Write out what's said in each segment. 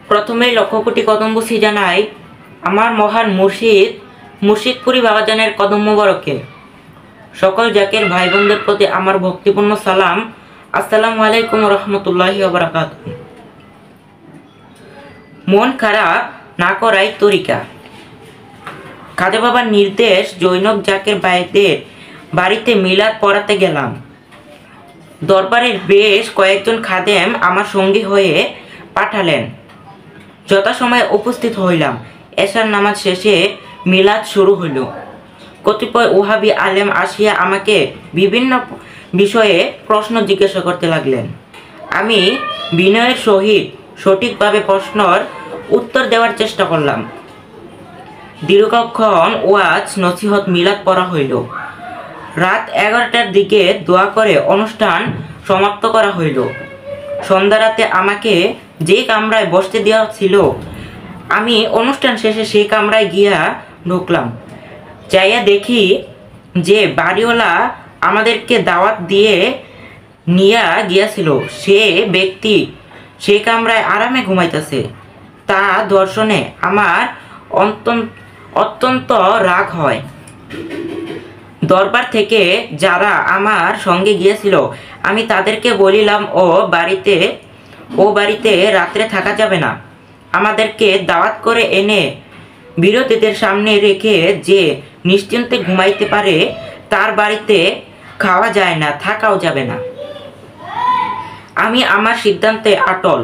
প্রথমেই লক্ষ কোটি কদম বুঝি জানাই আমার মহান মুর্শিদপুরি বাবাজানের কদম মোবারকে। সকল জাকের ভাই বোনদের প্রতি আমার ভক্তিপূর্ণ সালাম। আসসালামু আলাইকুম রহমতুল্লাহি ওয়া বারাকাতুহু। মন খারাপ না করাই তরিকা। খাজা বাবার নির্দেশ জৈনব জাকের ভাইদের বাড়িতে মিলাদ পড়াতে গেলাম। দরবারের বেশ কয়েকজন খাদেম আমার সঙ্গী হয়ে পাঠালেন। যথাসময়ে উপস্থিত হইলাম। এশার নামাজ শেষে মিলাদ শুরু হইল। কতিপয় ওহাবি আলেম আসিয়া আমাকে বিভিন্ন বিষয়ে প্রশ্ন জিজ্ঞাসা করতে লাগলেন। আমি বিনয়ের সহিত সঠিকভাবে প্রশ্নের উত্তর দেওয়ার চেষ্টা করলাম। দীর্ঘক্ষণ ওয়াজ নসিহত মিলাদ পড়া হইল। রাত 11টার দিকে দোয়া করে অনুষ্ঠান সমাপ্ত করা হইল। সন্ধ্যা রাতে আমাকে যে কামরায় বসতে দেওয়া ছিল, আমি অনুষ্ঠান শেষে সেই কামরায় গিয়া ঢুকলাম। যাইয়া দেখি যে বাড়িওয়ালা আমাদেরকে দাওয়াত দিয়ে নিয়া গিয়াছিল, সে ব্যক্তি সে কামরায় আরামে ঘুমাইতেছে। তা দর্শনে আমার অত্যন্ত রাগ হয়। দরবার থেকে যারা আমার সঙ্গে গিয়েছিল, আমি তাদেরকে বলিলাম ও বাড়িতে রাত্রে থাকা যাবে না। আমাদেরকে দাওয়াত করে এনে বিরোধীদের সামনে রেখে যে নিশ্চিন্তে ঘুমাইতে পারে, তার বাড়িতে খাওয়া যায় না, থাকাও যাবে না। আমি আমার সিদ্ধান্তে অটল।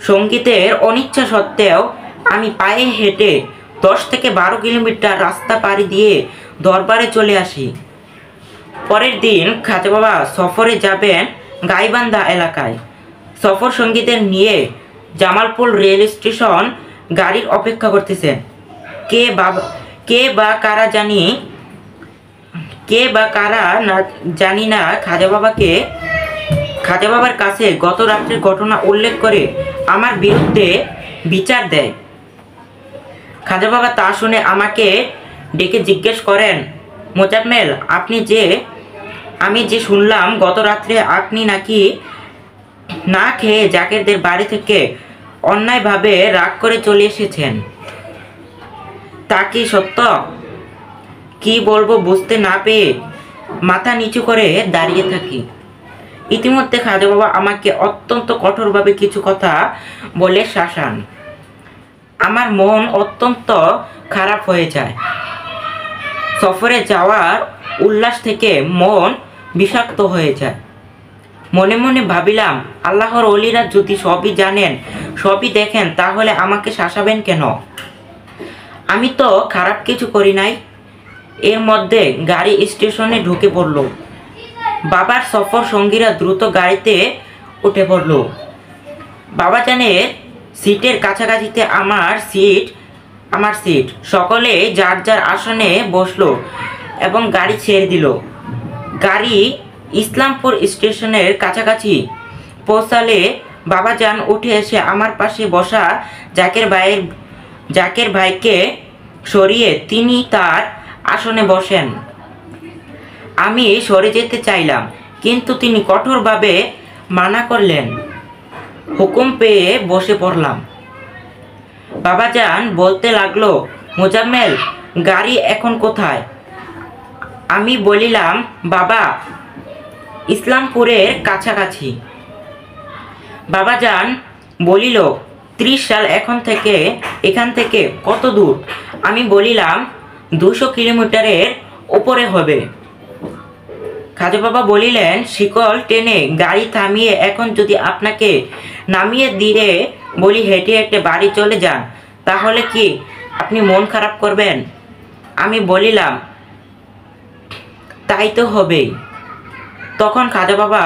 সঙ্গীতের অনিচ্ছা সত্ত্বেও আমি পায়ে হেঁটে 10 থেকে 12 কিলোমিটার রাস্তা পাড়ি দিয়ে দরবারে চলে আসি। পরের দিন খাজা বাবা সফরে যাবেন গাইবান্ধা এলাকায়। সফর সঙ্গীদের নিয়ে জামালপুর রেল স্টেশন গাড়ির অপেক্ষা করতেছেন। কে বা কারা জানি না খাজা বাবার কাছে গত রাত্রের ঘটনা উল্লেখ করে আমার বিরুদ্ধে বিচার দেয়। খাজা বাবা তা শুনে আমাকে ডেকে জিজ্ঞেস করেন, মোজাম্মেল, আমি যে শুনলাম গত রাত্রে আপনি নাকি না খেয়ে জাকেরদের বাড়ি থেকে অন্যায়ভাবে রাগ করে চলে এসেছেন, তা কি সত্য? কি বলবো বুঝতে না পেয়ে মাথা নিচু করে দাঁড়িয়ে থাকি। ইতিমধ্যে খাজা বাবা আমাকে অত্যন্ত কঠোরভাবে কিছু কথা বলে শাসান। আমার মন অত্যন্ত খারাপ হয়ে যায়। সফরে যাওয়ার উল্লাস থেকে মন বিষাক্ত হয়ে যায়। মনে মনে ভাবিলাম, আল্লাহর ওলিরা যদি সবই জানেন, সবই দেখেন, তাহলে আমাকে শাসাবেন কেন? আমি তো খারাপ কিছু করি নাই। এর মধ্যে গাড়ি স্টেশনে ঢুকে পড়ল। বাবার সফর সঙ্গীরা দ্রুত গাড়িতে উঠে পড়ল। বাবাজানের সিটের কাছাকাছিতে আমার সিট। সকলে যার যার আসনে বসলো এবং গাড়ি ছেড়ে দিল। গাড়ি ইসলামপুর স্টেশনের কাছাকাছি পৌঁছালে বাবাজান উঠে এসে আমার পাশে বসা জাকের ভাইকে সরিয়ে তিনি তার আসনে বসেন। আমি সরে যেতে চাইলাম, কিন্তু তিনি কঠোরভাবে মানা করলেন। হুকুম পেয়ে বসে পড়লাম। বাবাজান বলতে লাগলো, মোজাম্মেল, গাড়ি এখন কোথায়? আমি বলিলাম, বাবা, ইসলামপুরের কাছাকাছি। বাবাজান বলিল, 30 সাল এখান থেকে কত দূর? আমি বলিলাম, 200 কিলোমিটারের উপরে হবে। খাজা বাবা বলিলেন, শিকল টেনে গাড়ি থামিয়ে এখন যদি আপনাকে নামিয়ে দিয়ে বলি হেঁটে হেঁটে বাড়ি চলে যান, তাহলে কি আপনি মন খারাপ করবেন? আমি বলিলাম, তাই তো হবেই। তখন খাজা বাবা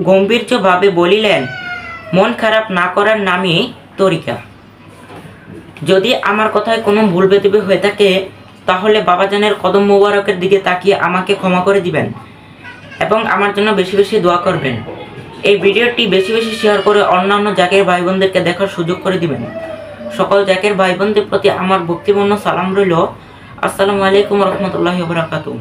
গম্ভীর্যভাবে বলিলেন, মন খারাপ না করার নামই তরিকা। যদি আমার কথায় কোনো ভুল ভ্রান্তি হয়ে থাকে, তাহলে বাবাজানের কদম মোবারকের দিকে তাকিয়ে আমাকে ক্ষমা করে দিবেন এবং আমার জন্য বেশি বেশি দোয়া করবেন। এই ভিডিওটি বেশি বেশি শেয়ার করে অন্যান্য জাকের ভাই বোনদেরকে দেখার সুযোগ করে দিবেন। সকল জাকের ভাই বোনদের প্রতি আমার ভক্তিপূর্ণ সালাম রইল। আসসালামু আলাইকুম রহমতুল্লাহি ওয়া বারাকাতুহু।